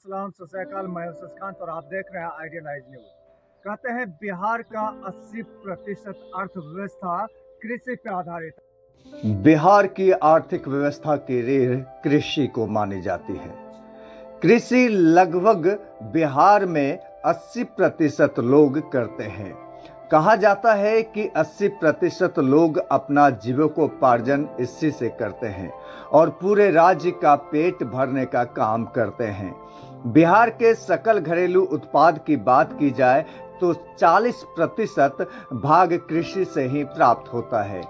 सलाम, सत श्री अकाल। मैं हूं शशिकांत और आप देख रहे हैं आइडियलाइज न्यूज। कहते हैं बिहार का 80% अर्थव्यवस्था कृषि पर आधारित है। बिहार की आर्थिक व्यवस्था की रीढ़ कृषि को मानी जाती है। कृषि लगभग बिहार में 80% लोग करते हैं। कहा जाता है कि 80% लोग अपना जीविकोपार्जन इसी से करते हैं और पूरे राज्य का पेट भरने का काम करते हैं। बिहार के सकल घरेलू उत्पाद की बात की जाए तो 40% भाग कृषि से ही प्राप्त होता है।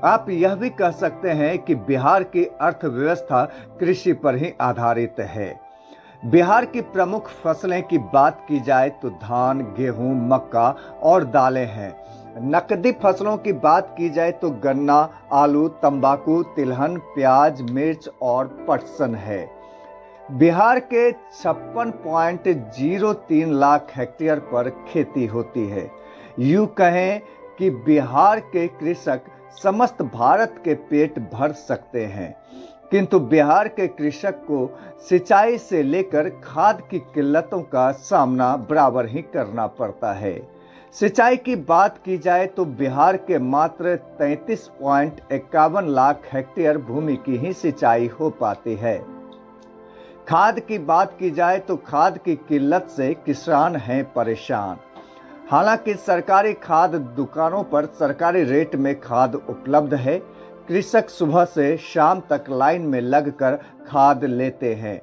आप यह भी कह सकते हैं कि बिहार की अर्थव्यवस्था कृषि पर ही आधारित है। बिहार की प्रमुख फसलें की बात की जाए तो धान, गेहूं, मक्का और दालें हैं। नकदी फसलों की बात की जाए तो गन्ना, आलू, तंबाकू, तिलहन, प्याज, मिर्च और पटसन है। बिहार के 56.03 लाख हेक्टेयर पर खेती होती है। यूं कहें कि बिहार के कृषक समस्त भारत के पेट भर सकते हैं, किंतु बिहार के कृषक को सिंचाई से लेकर खाद की किल्लतों का सामना बराबर ही करना पड़ता है। सिंचाई की बात की जाए तो बिहार के मात्र 33.51 लाख हेक्टेयर भूमि की ही सिंचाई हो पाती है। खाद की बात की जाए तो खाद की किल्लत से किसान हैं परेशान। हालांकि सरकारी खाद दुकानों पर सरकारी रेट में खाद उपलब्ध है। कृषक सुबह से शाम तक लाइन में लगकर खाद लेते हैं,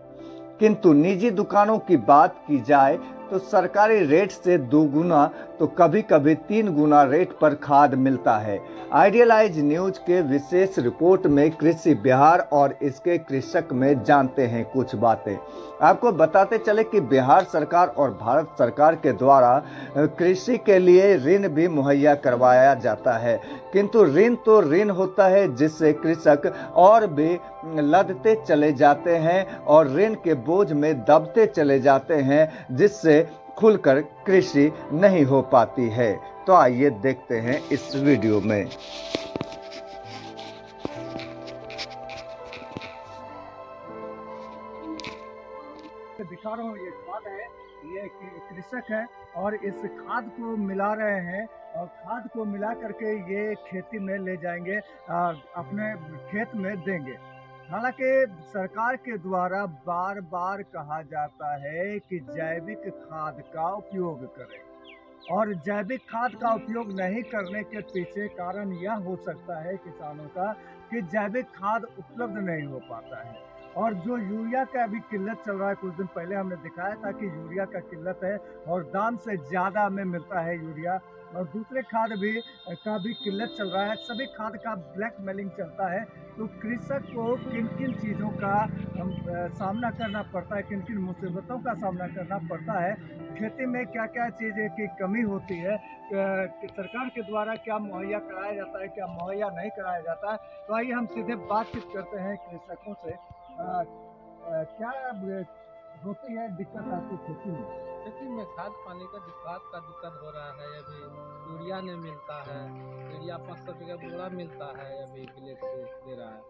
किंतु निजी दुकानों की बात की जाए तो सरकारी रेट से 2 गुना तो कभी कभी 3 गुना रेट पर खाद मिलता है। आइडियलाइज न्यूज के विशेष रिपोर्ट में कृषि बिहार और इसके कृषक में जानते हैं कुछ बातें। आपको बताते चले कि बिहार सरकार और भारत सरकार के द्वारा कृषि के लिए ऋण भी मुहैया करवाया जाता है, किंतु ऋण तो ऋण होता है जिससे कृषक और भी लदते चले जाते हैं और ऋण के बोझ में दबते चले जाते हैं, जिससे खुलकर कृषि नहीं हो पाती है। तो आइए देखते हैं इस वीडियो में। दिखा रहा हूँ, ये खाद है, ये कृषक है और इस खाद को मिला रहे हैं और खाद को मिला करके ये खेती में ले जाएंगे, अपने खेत में देंगे। हालांकि सरकार के द्वारा बार बार कहा जाता है कि जैविक खाद का उपयोग करें और जैविक खाद का उपयोग नहीं करने के पीछे कारण यह हो सकता है किसानों का कि जैविक खाद उपलब्ध नहीं हो पाता है और जो यूरिया का अभी किल्लत चल रहा है। कुछ दिन पहले हमने दिखाया था कि यूरिया का किल्लत है और दाम से ज़्यादा हमें मिलता है यूरिया, और दूसरे खाद का भी किल्लत चल रहा है। सभी खाद का ब्लैक मेलिंग चलता है। तो कृषक को किन किन चीज़ों का सामना करना पड़ता है, किन किन मुसीबतों का सामना करना पड़ता है, खेती में क्या क्या चीज़ें की कमी होती है, कि सरकार के द्वारा क्या मुहैया कराया जाता है, क्या मुहैया नहीं कराया जाता है। तो आइए हम सीधे बातचीत करते हैं कृषकों से। क्या होती है दिक्कत आपकी खेती में? खेती में खाद पानी का दिक्कत हो रहा है। अभी यूरिया नहीं मिलता है। यूरिया 500 रुपये बोरा मिलता है, अभी ब्लैक से दे रहा है।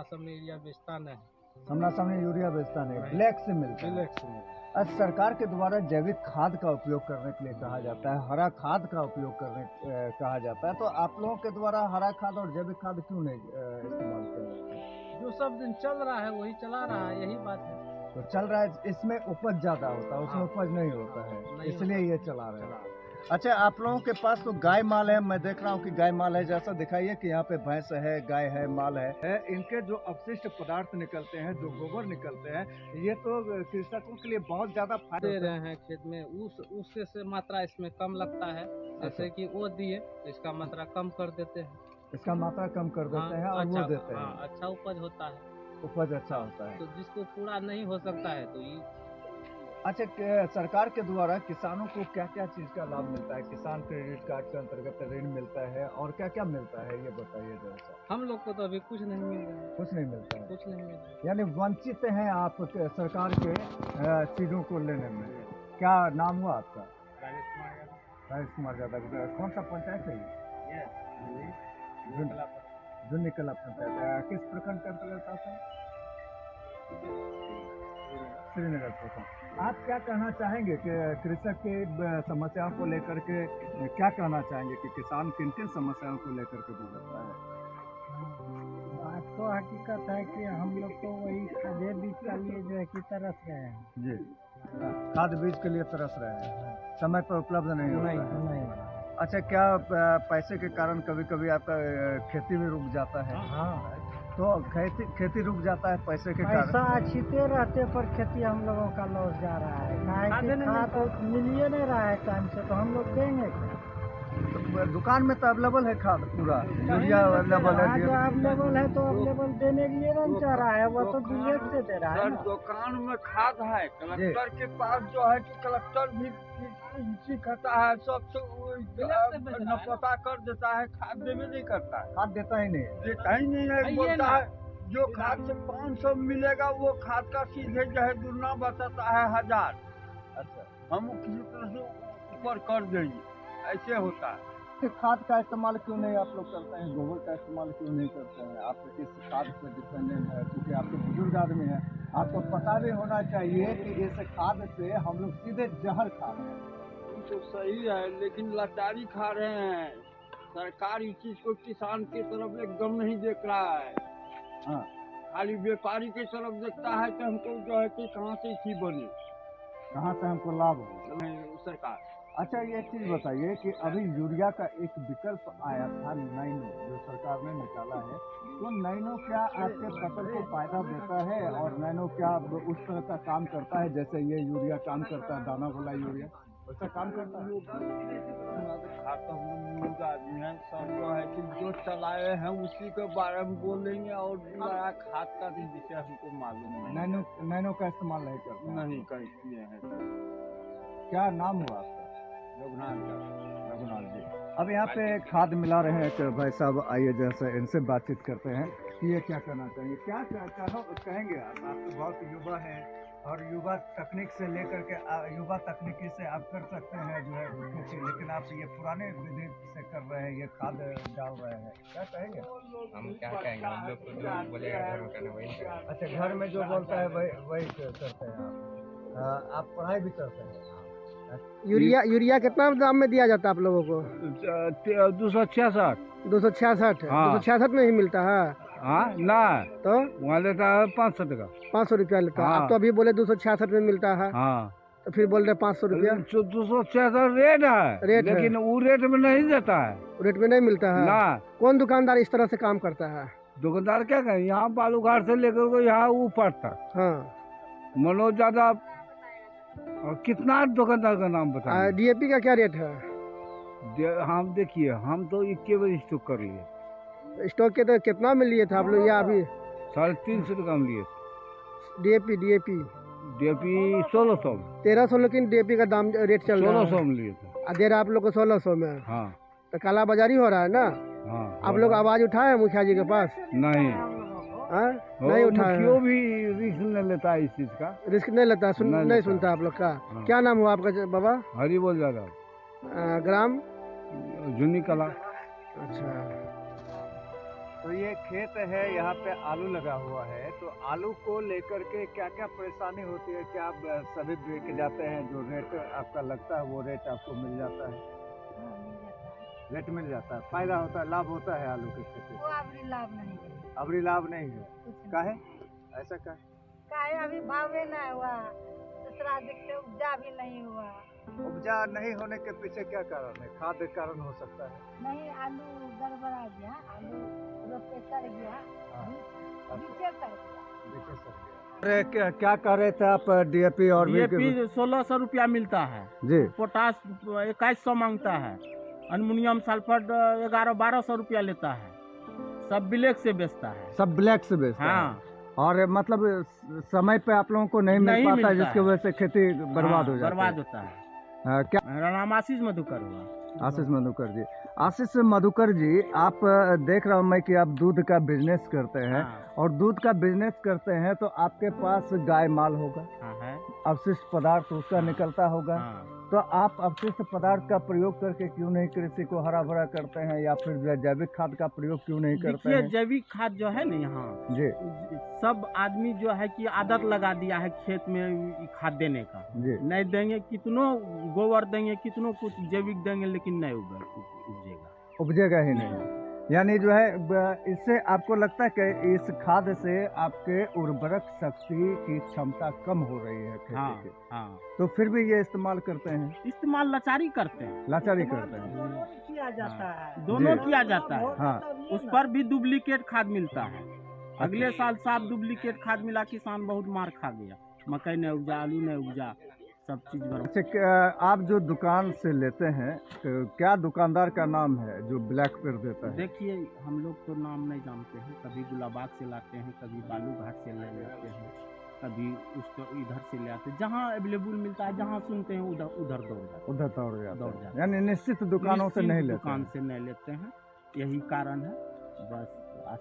सामने यूरिया बेचता नहीं, सामने यूरिया बेचता नहीं, ब्लैक से मिलता है। ब्लैक से मिलता है। आज सरकार के द्वारा जैविक खाद का उपयोग करने के लिए कहा जाता है, हरा खाद का उपयोग करने कहा जाता है। तो आप लोगों के द्वारा हरा खाद और जैविक खाद क्यों नहीं इस्तेमाल किया? जो सब दिन चल रहा है वही चला रहा है, यही बात है। तो चल रहा है, इसमें उपज ज्यादा होता है, उसमें हाँ, उपज नहीं होता है, नहीं इसलिए होता, ये चला रहे हैं। चला। अच्छा, आप लोगों के पास तो गाय माल है, मैं देख रहा हूँ कि गाय माल है। जैसा दिखाइए कि यहाँ पे भैंस है, गाय है, माल है। इनके जो अपशिष्ट पदार्थ निकलते हैं, जो गोबर निकलते हैं, ये तो कृषकों के लिए बहुत ज्यादा फायदा दे रहे हैं खेत में। उससे से मात्रा इसमें कम लगता है। जैसे कि वो दिए तो इसका मात्रा कम कर देते हैं। इसका मात्रा कम कर देते हैं और अच्छा, वो देते हैं। हाँ, अच्छा उपज होता है। उपज अच्छा होता है। तो जिसको पूरा नहीं हो सकता है तो ये अच्छा, सरकार के द्वारा किसानों को क्या क्या चीज का लाभ मिलता है? किसान क्रेडिट कार्ड के अंतर्गत ऋण मिलता है और क्या क्या मिलता है, ये बताइए जरा सा। हम लोग को तो अभी कुछ नहीं मिल रहा है। कुछ नहीं मिलता है, कुछ नहीं मिल रहा है। यानी वंचित हैं आप सरकार के चीजों को लेने में। क्या नाम हुआ आपका? राजेश कुमार यादव। कौन सा पंचायत है ये? जुन्नी कला पंचायत। किस प्रखंड के अंतर्गत आता है? श्रीनगर से हो। आप क्या कहना चाहेंगे कि कृषक के समस्याओं को लेकर के क्या कहना चाहेंगे कि किसान किन किन समस्याओं को लेकर के गुजरता है? बात तो हकीकत है कि हम लोग तो वही खाद्य बीज के लिए जो है कि तरस रहे हैं। जी, खाद बीज के लिए तरस रहे हैं, समय पर उपलब्ध नहीं होता है। नहीं। अच्छा, क्या पैसे के कारण कभी कभी आपका खेती भी रुक जाता है? हाँ, तो खेती रुक जाता है पैसे के कारण। पैसा अच्छे रहते पर खेती हम लोगों का लॉस जा रहा है। खाद मिल ही नहीं रहा है टाइम से, तो हम लोग देंगे क्या? तो दुकान में तो अवेलेबल है खाद पूरा, यूरिया अवेलेबल है। जो अवेलेबल है तो अवेलेबल देने के लिए नहीं चाह रहा है, वो तो विलेज से दे रहा है ना। दुकान में खाद है, कलेक्टर के पास जो है कि कलेक्टर भी इसी खाता है, सबसे न पता कर देता है, खाद देवे नहीं करता है, खाद देता ही नहीं है। देता ही नहीं है। बोलता है जो खाद से 500 मिलेगा वो खाद का सीधे जो है दुना बताता है 1000। अच्छा, हम किसी तरह से ऊपर कर देंगे, ऐसे होता है। तो खाद का इस्तेमाल क्यों नहीं आप लोग करते हैं? गोबर का इस्तेमाल क्यों नहीं करते हैं? आप इस खाद पर डिपेंडेंट है, क्योंकि आप तो बुजुर्ग आदमी हैं, आपको पता भी होना चाहिए कि इस खाद से हम लोग सीधे जहर खा रहे हैं। तो सही है, लेकिन लाचारी खा रहे हैं। सरकार इस चीज को किसान की तरफ एकदम नहीं देख रहा है। हाँ, खाली व्यापारी की तरफ देखता है कि हमको जो है कि कहाँ से इसी बने कहाँ से हमको लाभ हो। सरकार। अच्छा, ये एक चीज़ बताइए कि अभी यूरिया का एक विकल्प आया था नैनो, जो सरकार ने निकाला है, तो नैनो क्या आपके फसल को फायदा देता है और नैनो क्या उस तरह का काम करता है जैसे ये यूरिया काम करता है, दाना वाला यूरिया वैसा काम करता है? खाता हम लोग आदमी हैं, सब जो है कि जो चलाए हैं उसी के बारे में बोलेंगे, और बड़ा खाद का भी विषय हमको मालूम नहीं। नैनो का इस्तेमाल नहीं करता? नहीं कर किए हैं। क्या नाम हुआ आपका? रघुनाथ जी। अब यहाँ पे खाद मिला रहे हैं तो भाई साहब आइए जैसे इनसे बातचीत करते हैं कि ये क्या कहना चाहेंगे, क्या कहेंगे आप तो बहुत युवा हैं और युवा तकनीक से लेकर के युवा तकनीकी से आप कर सकते हैं जो है खेती, लेकिन आप ये पुराने विधि से कर रहे हैं, ये खाद डाल रहे हैं, क्या कहेंगे? हम क्या कहेंगे, हम लोग को जो बोलेगा घर में करना वही करेंगे। अच्छा, घर में जो बोलता है वही करते हैं आप पढ़ाई भी करते हैं? यूरिया कितना दाम में दिया जाता है आप लोगों को? 266। 266। हाँ। 266 में ही मिलता है? हाँ ना, तो वहाँ लेता है 500 टका। 500 रुपया लेता है। हाँ। आप तो अभी बोले 266 में मिलता है, हाँ, तो फिर बोल रहे 500 रुपया 266 रेट है, रेट है। लेकिन वो रेट में नहीं देता है रेट में नहीं मिलता है ना। कौन दुकानदार इस तरह से काम करता है? दुकानदार क्या कहें, यहाँ बालूघाट से लेकर के यहाँ ऊपर तक हाँ। मनोज यादव, और कितना दुकानदार का नाम बताएं? डीएपी का क्या रेट है? हम देखिए, हम तो 21 स्टॉक कर लिए। स्टॉक के तो कितना में लिए थे आप लोग? या अभी 350 टका में लिए। डीएपी डीएपी 1600 में। 1300, लेकिन डीएपी का दाम रेट चल रहा है 1600 में लिए थे। दे रहा आप लोग को 1600 में। हाँ तो काला बाजारी हो रहा है ना? हाँ। आप लोग आवाज उठाए मुखिया जी के पास? नहीं, हाँ? नहीं उठाए? क्यों भी रिस्क नहीं लेता है इस चीज का, रिस्क नहीं लेता, नहीं लेता। सुनता आप लोग का? हाँ। क्या नाम हुआ आपका बाबा? हरी बोल जाता, ग्राम जुनी कला। अच्छा। तो ये खेत है, यहाँ पे आलू लगा हुआ है, तो आलू को लेकर के क्या क्या परेशानी होती है? क्या आप सभी बिक जाते हैं, जो रेट आपका लगता है वो रेट आपको मिल जाता है? रेट मिल जाता है, फायदा होता है, लाभ होता है आलू की खेती? वो अभी लाभ नहीं है, अभी लाभ नहीं है, कुछ काहे ऐसा काहे अभी भावे नहीं हुआ, दूसरा देखते उपजा भी नहीं हुआ। उपजा नहीं होने के पीछे क्या कारण है? खाद कारण हो सकता है? नहीं, आलू गड़बड़ा गया, आलू रोपे सड़ गया, बीचे सड़ गया। अरे क्या कह रहे थे आप? डीएपी और डीएपी 1600 रुपया मिलता है जी, पोटास 2100 मांगता है, अमोनियम सल्फर 1100-1200 रुपया लेता है, सब ब्लैक से बेचता है। सब ब्लैक से बेचता है? हाँ, और मतलब समय पे आप लोगों को नहीं मिल पाता, मिलता जिसकी है। वजह से खेती बर्बाद हो जाती है। बर्बाद होता है। क्या मेरा नाम आशीष मधुकर हुआ। आशीष मधुकर जी, आशीष मधुकर जी, आप देख रहा हूँ मैं कि आप दूध का बिजनेस करते हैं, हाँ, और दूध का बिजनेस करते हैं तो आपके पास गाय माल होगा, हाँ है। अवशिष्ट पदार्थ उसका निकलता होगा, हाँ, तो आप अपशिष्ट पदार्थ का प्रयोग करके क्यों नहीं कृषि को हरा भरा करते हैं, या फिर जो है जैविक खाद का प्रयोग क्यों नहीं करते देखिए हैं? जैविक खाद जो है ना यहाँ जी सब आदमी जो है कि आदत लगा दिया है खेत में ई खाद देने का। जी। नहीं देंगे कितनों गोबर देंगे कितनों कुछ जैविक देंगे लेकिन नहीं उपजेगा। उपजेगा ही नहीं। यानी जो है इससे आपको लगता है कि इस खाद से आपके उर्वरक शक्ति की क्षमता कम हो रही है खेती हाँ की, हाँ तो फिर भी ये इस्तेमाल करते हैं, इस्तेमाल लाचारी करते हैं। लाचारी करते हैं। दोनों ही किया जाता है। दोनों जी। किया जाता है। हाँ। उस पर भी डुप्लीकेट खाद मिलता है। अगले साल साफ डुप्लीकेट खाद मिला, किसान बहुत मार खा गया। मकई नहीं उपजा, आलू नहीं उपजा, सब चीज बर्बाद। अच्छा, आप जो दुकान से लेते हैं तो क्या दुकानदार का नाम है जो ब्लैक पेड़ देता है? देखिए हम लोग तो नाम नहीं जानते हैं, कभी गुलाबाग से लाते हैं, कभी बालू घाट से ले लेते हैं, कभी उसको इधर से ले आते हैं। जहाँ अवेलेबल मिलता है, जहाँ सुनते हैं उधर उधर दौड़ जाते हैं। उधर दौड़ जाता दौड़ है, जाता है। यानी निश्चित दुकानों से निश्चित नहीं लेते दुकान हैं। से नहीं लेते हैं, यही कारण है बस।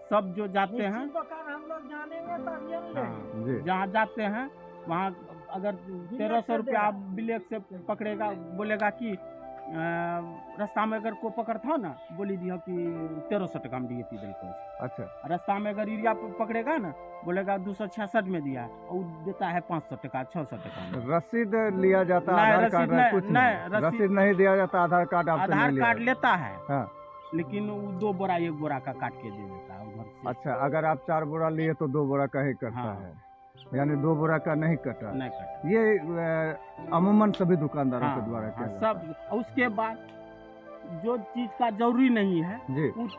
सब जो जाते हैं निश्चित दुकान हम लोग जानेंगे तब ये लेंगे। हाँ, जी जहाँ जाते हैं वहाँ अगर 1300 रुपया आप ब्लैक से पकड़ेगा, बोलेगा कि रास्ता में अगर को पकड़ता हो ना, बोली दिया कि 1300 टका में DAP दिल। अच्छा, रास्ता में अगर यूरिया पकड़ेगा ना, बोलेगा 266 में दिया है, और देता है 500 टका 600 टका में। रसीद लिया जाता, नहीं, आधार रसीद कार्ड नहीं, कुछ नहीं, नहीं, रसीद रसीद नहीं दिया जाता, आधार कार्ड आपसे आधार नहीं लिया कार्ड जाता। लेता है, हाँ। लेकिन वो 2 बोरा 1 बोरा का काट के दे देता है उधर से। अच्छा, अगर आप 4 बोरा लिए तो 2 बोरा का ही कटता हाँ। है, यानी 2 बोरा का नहीं कटा। नहीं काटा। ये अमूमन सभी दुकानदारों के द्वारा किया जाता सब। उसके बाद जो चीज का जरूरी नहीं है है। जी, उस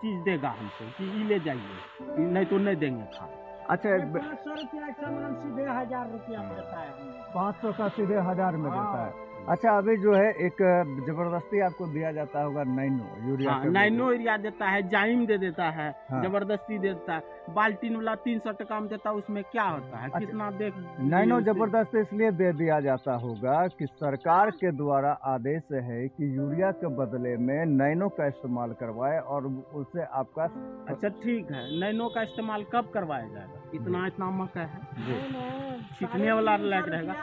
चीज देगा हमको कि ये ले जाइए, नहीं तो नहीं देंगे खाद। अच्छा, 500 रुपया का सामान सीधे 1000 रुपया में देता है। 500 का सीधे 1000 में देता हाँ। है। अच्छा, अभी जो है एक जबरदस्ती आपको दिया जाता होगा नैनो यूरिया हाँ, का नाइनो यूरिया देता है, जाइम दे देता है, हाँ। जबरदस्ती देता है। बाल्टीन वाला 300 टका में देता है, उसमें क्या होता है, अच्छा, कितना देख। नैनो ये जबरदस्त इसलिए दे दिया जाता होगा कि सरकार के द्वारा आदेश है कि यूरिया के बदले में नैनो का इस्तेमाल करवाए और उससे आपका। अच्छा ठीक है, नैनो का इस्तेमाल कब करवाया जाएगा? इतना मकई है, छिटने वाला लायक रहेगा।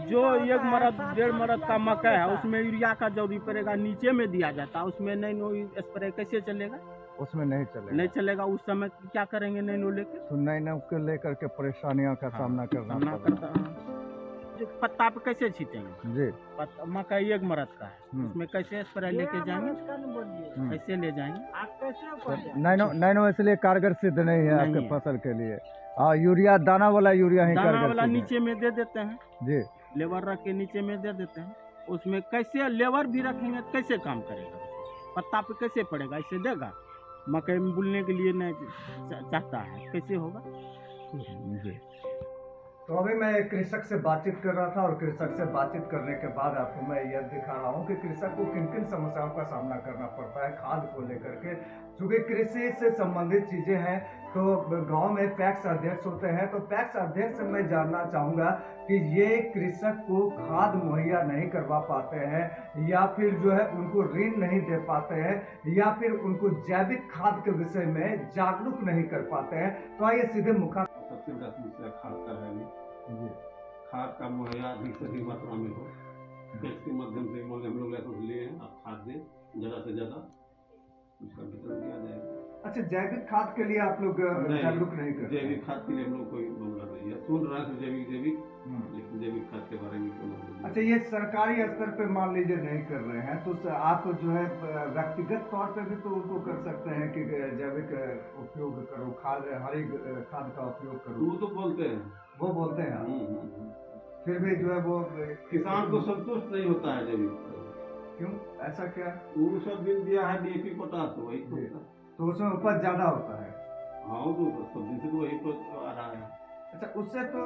जो 1 मरद 1.5 मरद का मकई है उसमें यूरिया का जरूरी पड़ेगा, नीचे में दिया जाता है, उसमें नैनो स्प्रे कैसे चलेगा? उसमें नहीं चलेगा। नहीं चलेगा। उस समय क्या करेंगे नैनो लेके? तो नैनो को लेकर के परेशानियों का सामना करना सामना पड़ता करता है। जो पत्ता पे कैसे छीटेंगे? है। जी। मकई 1 मरद का है, उसमें कैसे स्प्रे लेके जाएंगे? हम्म। कैसे ले जाएंगे? आप कैसे ऊपर नैनो इसलिए कारगर सिद्ध नहीं है नहीं आपके है। फसल के लिए। यूरिया दाना वाला यूरिया ही दाना कारगर वाला सिद्ध है। नीचे में दे देते हैं, जी, लेबर रख के नीचे में दे देते हैं। उसमें कैसे लेबर भी रखेंगे, कैसे काम करेगा? पत्ता पे कैसे पड़ेगा? ऐसे देगा? मकई में बुलने के लिए नहीं चाहता है, कैसे होगा? जी। तो अभी मैं एक कृषक से बातचीत कर रहा था, और कृषक से बातचीत करने के बाद आपको मैं यह दिखा रहा हूँ कि कृषक को किन किन समस्याओं का सामना करना पड़ता है खाद को लेकर के। चूँकि कृषि से संबंधित चीज़ें हैं, तो गांव में पैक्स अध्यक्ष होते हैं, तो पैक्स अध्यक्ष से मैं जानना चाहूँगा कि ये कृषक को खाद मुहैया नहीं करवा पाते हैं, या फिर जो है उनको ऋण नहीं दे पाते हैं, या फिर उनको जैविक खाद के विषय में जागरूक नहीं कर पाते हैं। तो आइए सीधे मुखा। सबसे बड़ा समस्या खाद का है। जी। खाद का मुहैया अधिक से अधिक मात्रा में हो, पैक्स के माध्यम से हम लोग लाइसेंस लिए हैं, आप खाद दें ज़्यादा से ज़्यादा, उसका वितरण किया जाएगा। अच्छा, जैविक खाद के लिए आप लोग जागरूक नहीं करते? जैविक खाद के लिए हम लोग कोई मामला नहीं है, सुन रहा है जैविक लेकिन जैविक खाद के बारे में कोई मामला नहीं। अच्छा, ये सरकारी स्तर पे मान लीजिए नहीं कर रहे हैं, तो आप जो है व्यक्तिगत तौर पे भी तो उनको कर सकते हैं कि जैविक उपयोग करो, खाद हरी खाद का उपयोग करो। वो तो बोलते हैं, वो बोलते हैं, फिर भी जो है वो किसान को संतुष्ट नहीं होता है जैविक। क्यों, ऐसा क्या? वो सब बिल दिया है DAP पोटास, तो वही तो होता है। तो उसमें उपज ज्यादा होता है। हाँ, तो सब्जी से तो वही तो आ रहा है। अच्छा, उससे तो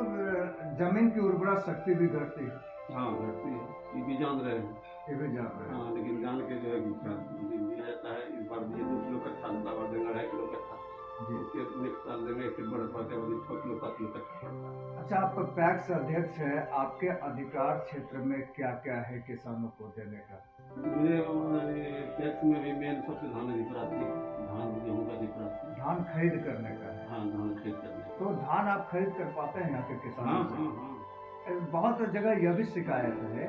जमीन की उर्वरा शक्ति भी घटती है। हाँ, घटती है, ये भी जान रहे हैं। ये भी जान रहे हैं। हाँ, लेकिन जान के जो है दिया जाता है। इस बार दिए 2 किलो का खाद, दवा देगा 2.5 किलो का खाद, उसके नेक्स्ट साल देंगे, फिर बढ़ पाते 6 किलो 7 किलो का खाद। अच्छा, आप पैक्स अध्यक्ष है, आपके अधिकार क्षेत्र में क्या क्या है किसानों को देने का? मुझे टैक्स में भी मेन सबसे धान अधिक आती है, धान गेहूँ का अधिक आती है। धान खरीद करने का है। हाँ, धान खरीद करने। तो धान आप खरीद कर पाते हैं यहाँ के किसानों हाँ से? हाँ हाँ। बहुत जगह यह भी शिकायत है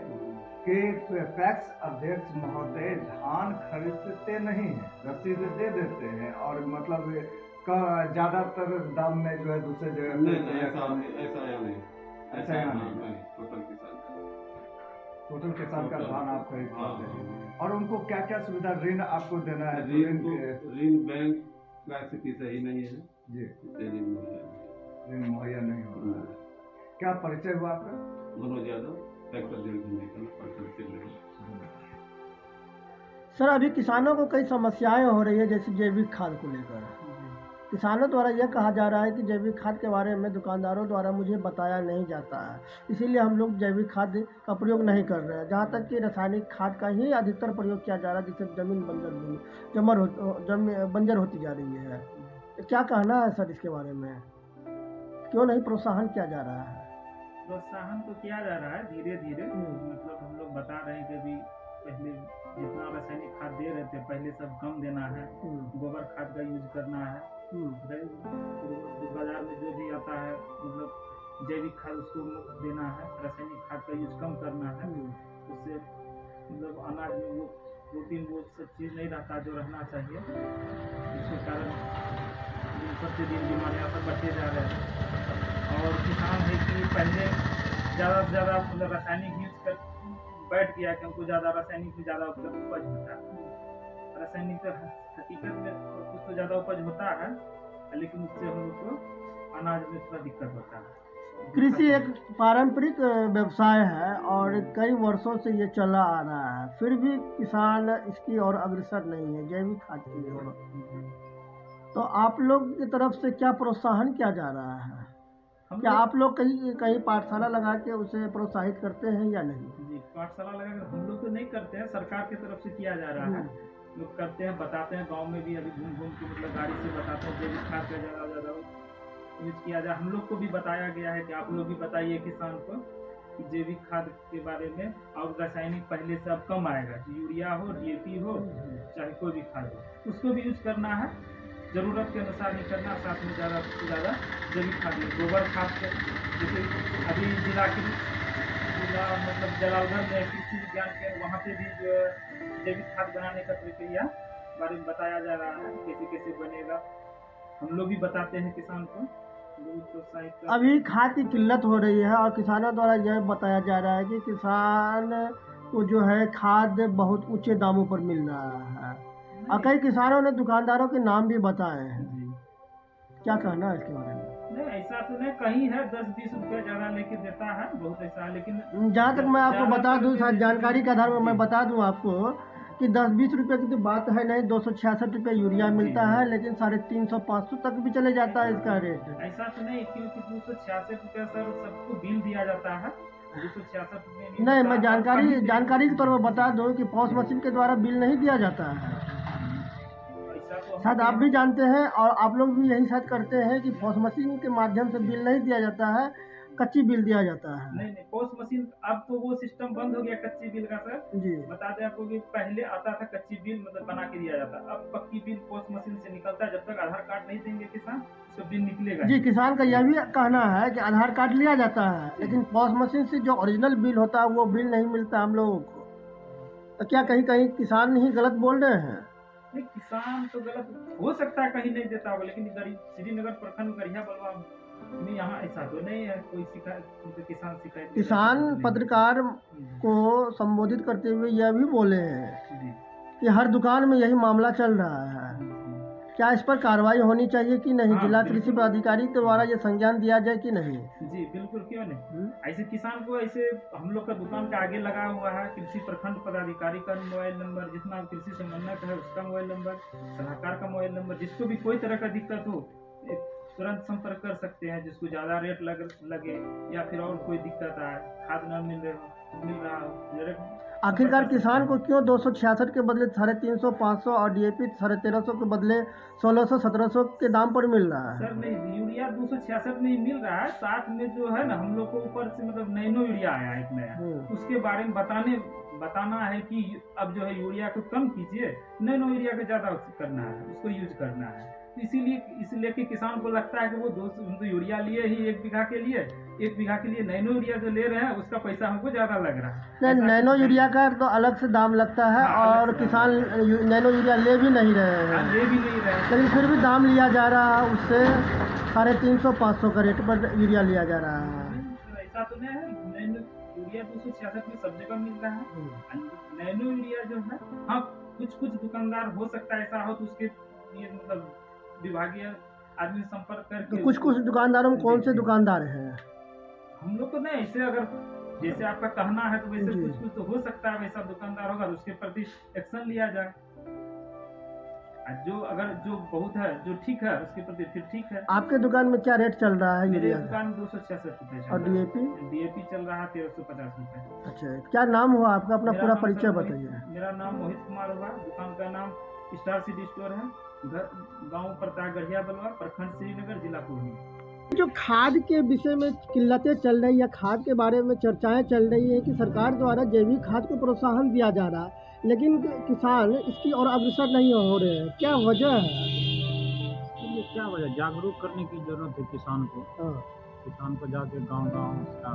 कि पैक्स अध्यक्ष महोदय धान खरीदते नहीं हैं, रसीद दे देते हैं और मतलब ज्यादातर दाम में जो है दूसरे जगह नहीं नहीं ऐसा नहीं ऐसा यहाँ नहीं। नहीं टोटल किसान का टोटल किसान का धान आप खरीद हाँ, पाते हैं। हाँ। और उनको क्या क्या सुविधा, ऋण आपको देना है? तो ऋण बैंक का स्थिति सही नहीं है जी, इससे ऋण नहीं है। ऋण मुहैया नहीं हो रहा है। क्या परिचय हुआ आपका? मनोज यादव पैक्स अध्यक्ष मेडिकल पर्सन से लगे। सर, अभी किसानों को कई समस्याएं हो रही है, जैसे जैविक खाद को लेकर। किसानों द्वारा यह कहा जा रहा है कि जैविक खाद के बारे में दुकानदारों द्वारा मुझे बताया नहीं जाता है, इसीलिए हम लोग जैविक खाद का प्रयोग नहीं कर रहे हैं। जहाँ तक कि रासायनिक खाद का ही अधिकतर प्रयोग किया जा रहा है, जिससे ज़मीन बंजर होती जा रही है। तो क्या कहना है सर इसके बारे में? क्यों नहीं प्रोत्साहन किया जा रहा है? प्रोत्साहन तो किया जा रहा है धीरे धीरे। मतलब हम लोग बता रहे हैं कि अभी पहले जितना रासायनिक खाद दे रहे थे पहले सब कम देना है, गोबर खाद का यूज करना है। बाजार में जो भी आता है मतलब जैविक खाद उसको देना है, रासायनिक खाद का यूज कम करना है। उससे मतलब अनाज में वो प्रोटीन वो सब चीज़ नहीं रहता जो रहना चाहिए, जिसके कारण प्रतिदिन बीमारियाँ सब बढ़ते जा रहे हैं। और किसान है कि पहले ज़्यादा से ज़्यादा मतलब रासायनिक यूज कर बैठ गया कि हमको ज़्यादा रासायनिक में ज़्यादा उपज होता है। रासायनिक तो हकीकत में कुछ तो ज़्यादा उपज होता है, लेकिन उससे हम लोग को अनाज में थोड़ा दिक्कत होता है। कृषि एक पारंपरिक व्यवसाय है और कई वर्षों से ये चला आ रहा है, फिर भी किसान इसकी ओर अग्रसर नहीं है, जैविक खाद की ओर। तो आप लोग की तरफ से क्या प्रोत्साहन किया जा रहा है? क्या आप लोग कहीं पाठशाला लगा के उसे प्रोत्साहित करते हैं या नहीं? जी, पाठशाला लगा के हम लोग तो नहीं करते हैं, सरकार की तरफ से किया जा रहा है। लोग करते हैं, बताते हैं, गांव में भी अभी घूम घूम के मतलब गाड़ी से बताते हैं जैविक खाद का ज़्यादा यूज किया जाए। हम लोग को भी बताया गया है कि आप लोग भी बताइए किसान को कि जैविक खाद के बारे में। और रासायनिक पहले से अब कम आएगा, यूरिया हो, DAP हो, चाहे कोई भी खाद हो, उसको भी यूज करना है, ज़रूरत के अनुसार नहीं करना। साथ में ज़्यादा से ज़्यादा जैविक खाद, गोबर खाद के जैसे अभी जिला मतलब जलालगढ़ में कृषि विज्ञान केंद्र, वहाँ पे भी जो जैविक खाद बनाने का प्रक्रिया बारे में बताया जा रहा है, कैसे कैसे बनेगा। हम लोग भी बताते हैं किसान को, प्रोत्साहित। अभी खाद की किल्लत हो रही है और किसानों द्वारा यह बताया जा रहा है कि किसान को जो है खाद बहुत ऊंचे दामों पर मिल रहा है, और कई किसानों ने दुकानदारों के नाम भी बताए हैं। क्या कहना है इसके बारे में? नहीं, ऐसा तो नहीं, कहीं है 10-20 रुपये ज़्यादा लेके देता है, बहुत ऐसा है। लेकिन जहाँ तक मैं आपको बता दूँ, जानकारी के आधार पर मैं बता दूँ आपको कि 10-20 रुपये की तो बात है नहीं। 266 रुपये यूरिया मिलता है, लेकिन 350-500 तक भी चले जाता है इसका रेट। ऐसा तो नहीं, क्योंकि 266 रुपये सर सबको बिल दिया जाता है। 266 रुपये नहीं, मैं जानकारी के तौर पर बता दूँ कि पॉस मशीन के द्वारा बिल नहीं दिया जाता है। शायद आप भी जानते हैं और आप लोग भी यही शायद करते हैं कि पॉस मशीन के माध्यम से बिल नहीं दिया जाता है, कच्ची बिल दिया जाता है। नहीं, पॉस मशीन अब तो वो सिस्टम बंद हो गया कच्ची बिल का सर जी। बता दें आपको कि पहले आता था कच्ची बिल मतलब बना के दिया जाता, अब पक्की बिल पॉस मशीन से निकलता है। जब तक आधार कार्ड नहीं देंगे किसान, तो बिल निकलेगा जी। किसान का यह भी कहना है कि आधार कार्ड लिया जाता है, लेकिन पॉस मशीन से जो ओरिजिनल बिल होता है वो बिल नहीं मिलता हम लोगों को। तो क्या कहीं किसान ही गलत बोल रहे हैं? नहीं, किसान तो गलत हो सकता है, कहीं नहीं देता होगा, लेकिन श्रीनगर प्रखंड गरिया बलवा नहीं, यहाँ ऐसा तो नहीं है कोई शिकायत। किसान पत्रकार को संबोधित करते हुए यह भी बोले हैं कि हर दुकान में यही मामला चल रहा है, क्या इस पर कार्रवाई होनी चाहिए कि नहीं? जिला कृषि पदाधिकारी के द्वारा ये संज्ञान दिया जाए कि नहीं? जी बिल्कुल, क्यों नहीं। ऐसे किसान को ऐसे हम लोग का दुकान के आगे लगा हुआ है कृषि प्रखंड पदाधिकारी का मोबाइल नंबर, जितना कृषि समन्वयक है उसका मोबाइल नंबर, सलाहकार का मोबाइल नंबर, जिसको भी कोई तरह का दिक्कत हो तुरंत संपर्क कर सकते हैं। जिसको ज़्यादा रेट लगे या फिर और कोई दिक्कत आए, खाद न मिल रहा हो। आखिरकार किसान को क्यों 266 के बदले 350, 500 और DAP 1350 के बदले 1600, 1700 के दाम पर मिल रहा है? सर नहीं, यूरिया 266 में ही मिल रहा है, साथ में जो है ना हम लोग को ऊपर से मतलब नैनो यूरिया आया एक नया, उसके बारे में बताना है कि अब जो है यूरिया को कम कीजिए, नैनो यूरिया का ज़्यादा करना है, उसको यूज करना है। इसलिए कि किसान को लगता है कि वो 200 यूरिया लिए ही 1 बीघा के लिए, 1 बीघा के लिए नैनो यूरिया जो ले रहे हैं उसका पैसा हमको ज़्यादा लग रहा है। नहीं, नैनो यूरिया का तो अलग से दाम लगता है, और किसान नैनो यूरिया ले भी नहीं रहे हैं, ले भी नहीं रहे हैं, लेकिन फिर भी दाम लिया जा रहा है उससे 350-500 का रेट पर यूरिया लिया जा रहा है। ऐसा तो नहीं है, नैनो यूरिया 266 में सब जगह मिल रहा है। नैनो यूरिया जो है, हाँ कुछ दुकानदार हो सकता है ऐसा हो तो उसके लिए मतलब विभागीय आदमी संपर्क करके। तो कुछ दुकानदारों में कौन से दुकानदार हैं? हम लोग तो नहीं, ऐसे अगर जैसे आपका कहना है तो वैसे कुछ तो हो सकता है, वैसा दुकानदार होगा तो उसके प्रति एक्शन लिया जाए। जो बहुत है, जो ठीक है उसके प्रति फिर ठीक है। आपके दुकान में क्या रेट चल रहा है? मेरे दुकान में 266 रुपए। और डीएपी चल रहा है 1350 रुपए। अच्छा, क्या नाम हुआ आपका? अपना पूरा परिचय बताइए। मेरा नाम मोहित कुमार हुआ, दुकान का नाम स्टार सिटी स्टोर है, गांव प्रताप गढ़िया बलवा, प्रखंड श्रीनगर, जिला पूर्णिया। जो खाद के विषय में किल्लतें चल रही है, खाद के बारे में चर्चाएं चल रही है कि सरकार द्वारा जैविक खाद को प्रोत्साहन दिया जा रहा है, लेकिन किसान इसकी ओर अग्रसर नहीं हो रहे हैं, क्या वजह है? क्या वजह? जागरूक करने की जरूरत है किसान को। किसान को जाके गांव उसका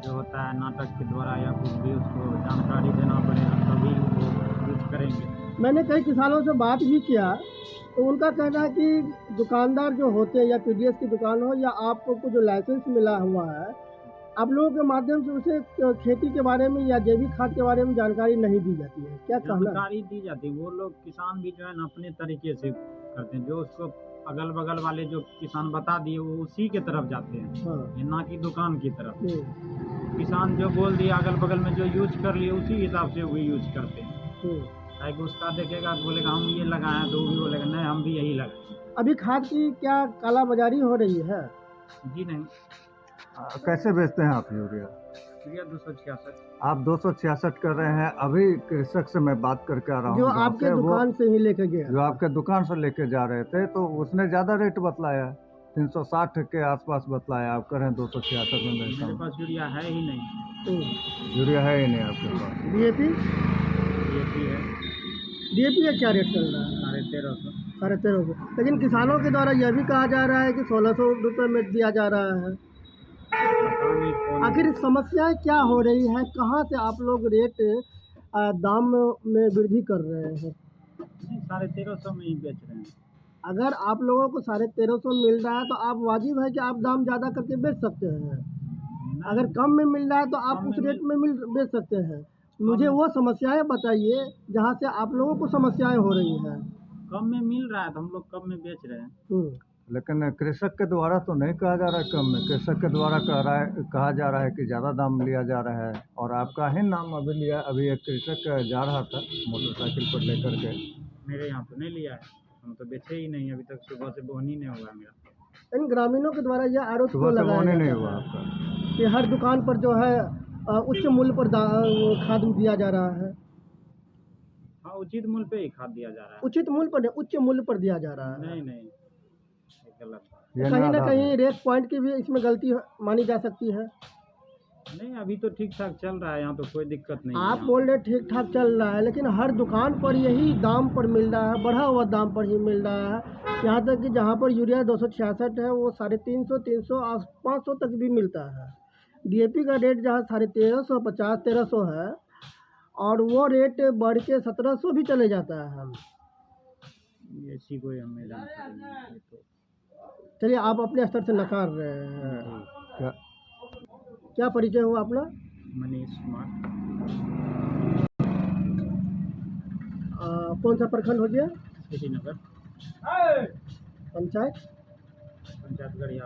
जो होता है नाटक के द्वारा या कुछ भी उसको जानकारी देना पड़ेगा, तभी वो यूज करेंगे। मैंने कई किसानों से बात भी किया तो उनका कहना है कि दुकानदार जो होते हैं, या पीडीएस की दुकान हो या आपको जो लाइसेंस मिला हुआ है, आप लोगों के माध्यम से उसे खेती के बारे में या जैविक खाद के बारे में जानकारी नहीं दी जाती है, क्या कहना? जानकारी दी जाती है, वो लोग किसान भी जो है ना अपने तरीके से करते हैं, जो उसको अगल बगल वाले जो किसान बता दिए वो उसी के तरफ जाते हैं, ना कि दुकान की तरफ। किसान जो बोल दिया अगल बगल में जो यूज कर लिए उसी हिसाब से वो यूज करते हैं। लाइक उसका देखेगा तो बोलेगा हम ये लगाए, तो वो भी बोलेगा नहीं हम भी यही लगाए। अभी खाद की क्या काला बाजारी हो रही है? जी नहीं। कैसे बेचते हैं आप यूरिया? 266। आप 266 कर रहे हैं। अभी कृषक से मैं बात करके आ रहा हूँ, जो आपके दुकान से ही लेके गया, जो आपके दुकान से लेके जा रहे थे, तो उसने ज़्यादा रेट बतलाया, 360 के आसपास बतलाया। आप कह रहे हैं 266 में बेचता हूँ। मेरे पास यूरिया है ही नहीं। यूरिया है ही नहीं आपके पास? डीएपी है। डीएपी का क्या रेट चल रहा है? 1350। 1350। लेकिन किसानों के द्वारा यह भी कहा जा रहा है कि 1600 रुपये में दिया जा रहा है। आखिर समस्याएं क्या हो रही है? कहाँ से आप लोग रेट दाम में वृद्धि कर रहे हैं? 1350 में ही बेच रहे हैं। अगर आप लोगों को 1350 मिल रहा है तो आप वाजिब है कि आप दाम ज़्यादा करके बेच सकते हैं। अगर कम में मिल रहा है तो आप उस रेट में बेच सकते हैं। मुझे वो समस्याएं बताइए जहाँ से आप लोगों को समस्याएं हो रही हैं। कम में मिल रहा है तो हम लोग कम में बेच रहे हैं। लेकिन कृषक के द्वारा तो नहीं कहा जा रहा है कम में, कृषक के द्वारा कहा जा रहा है कि ज़्यादा दाम लिया जा रहा है। और आपका ही नाम अभी लिया, अभी एक कृषक जा रहा था मोटरसाइकिल पर लेकर के। मेरे यहाँ तो नहीं लिया है, हम तो बेचे ही नहीं, अभी तक सुबह से बोहनी नहीं हुआ मेरा। इन ग्रामीणों के द्वारा यह आरोप सुबह से बोहनी नहीं हुआ आपका कि हर दुकान पर जो है उच्च मूल्य पर खाद दिया जा रहा है? हाँ, उचित मूल्य पे ही खाद दिया जा रहा है। उचित मूल्य पर नहीं, उच्च मूल्य पर दिया जा रहा है। नहीं गलत। कहीं ना कहीं रेट पॉइंट की भी इसमें गलती मानी जा सकती है। नहीं, अभी तो ठीक ठाक चल रहा है, यहाँ तो कोई दिक्कत नहीं। आप बोल रहे ठीक ठाक चल रहा है, लेकिन हर दुकान पर यही दाम पर मिल रहा है, बढ़ा हुआ दाम पर ही मिल रहा है। यहाँ तक कि जहाँ पर यूरिया 266 है वो 350, 300, 500 तक भी मिलता है। डीएपी का रेट जहाँ 1350, 1300 है, और वो रेट बढ़ के 1700 भी चले जाता है। ऐसी कोई हमें जानकारी नहीं। चलिए, आप अपने स्तर से नकार रहे हैं। क्या परिचय हुआ अपना? मनीष कुमार। कौन सा प्रखंड हो गया? श्रीनगर। पंचायत गढ़िया।